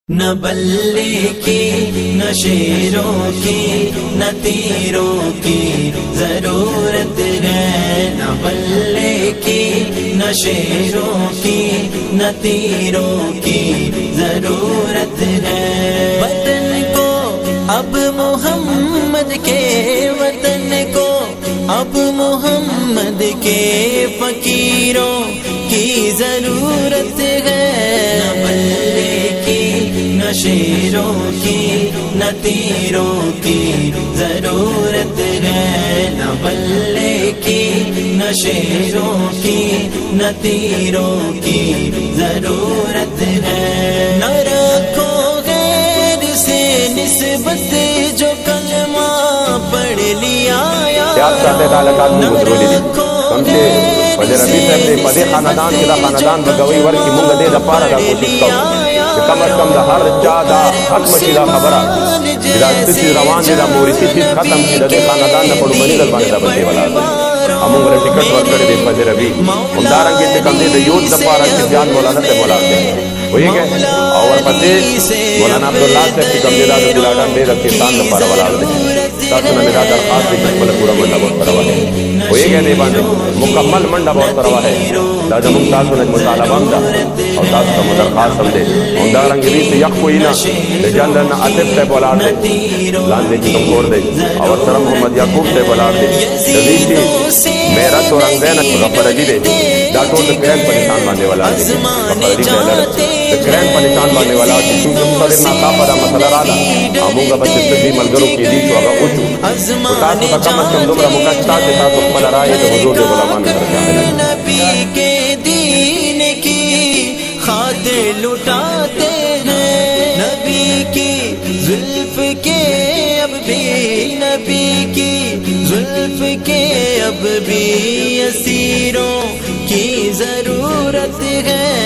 نہ بلے کی نہ شیروں کی نہ تیروں کی ضرورت ہے، نہ بلے کی نہ شیروں کی نہ تیروں کی ضرورت ہے۔ وطن کو اب محمد کے، وطن کو اب محمد کے فقیروں کی ضرورت ہے۔ نہ بلے کی نہ شیروں کی نہ تیروں کی ضرورت ہے، نہ بلے کی نہ شیروں کی نہ تیروں کی ضرورت ہے۔ نہ رکھو غیر سے نسبت جو کلمہ پڑھ لیا، وزیر ربی صاحب دے پدے خاندان کې دا خاندان بګوي ورکی مونږ دې د پاره دا کوشش کوو چې کم از کم د هر چا دا ختم شي دا خبره چې دا ستاسو روان دي دا مورثي چیز ختم شي د خاندان نه پړو باندې دل باندې دا بچي ولا همون ور ټیکټ ورکړي دې وزیر ربی همدارنګه چې کوم دې د یوت د پاره چې ځان مولانا ته مولا دې وایي او ورپسې مولانا عبدالله صاحب چې کوم دې دا د بلاډان دې د کسان د پاره ولا دې تاسو نه دا درخواست دې خپل پورا منډه ورکړه وایي دې باندې مکمل منډه ورکړه ہے دا زموږ تاسو نه مطالبه ده او تاسو ته درخواست هم دې همدارنګه دې چې یخ کوی نه د جنرال عاطف صاحب ولار دې لاندې چې کوم کور دې او سره محمد یعقوب صاحب ولار دې د دې چې میرا تو رنگ دے نہ غفر علی دے دا ټول د کرن په نشان باندې ولا دي غفر علی دے د کرن په نشان باندې ولا دي چې کوم څه نه صاحب دا مسله رااله اموږه بس دې ملګرو کې دي چې هغه اوچو تاسو ته کوم څه دومره مکاشتا چې تاسو خپل راي د حضور د غلامان سره نبی کے دین کی خاطر لٹاتے ہیں، نبی کی زلف کے اب بھی، نبی کی زلف کے اب بھی اسیروں کی ضرورت ہے۔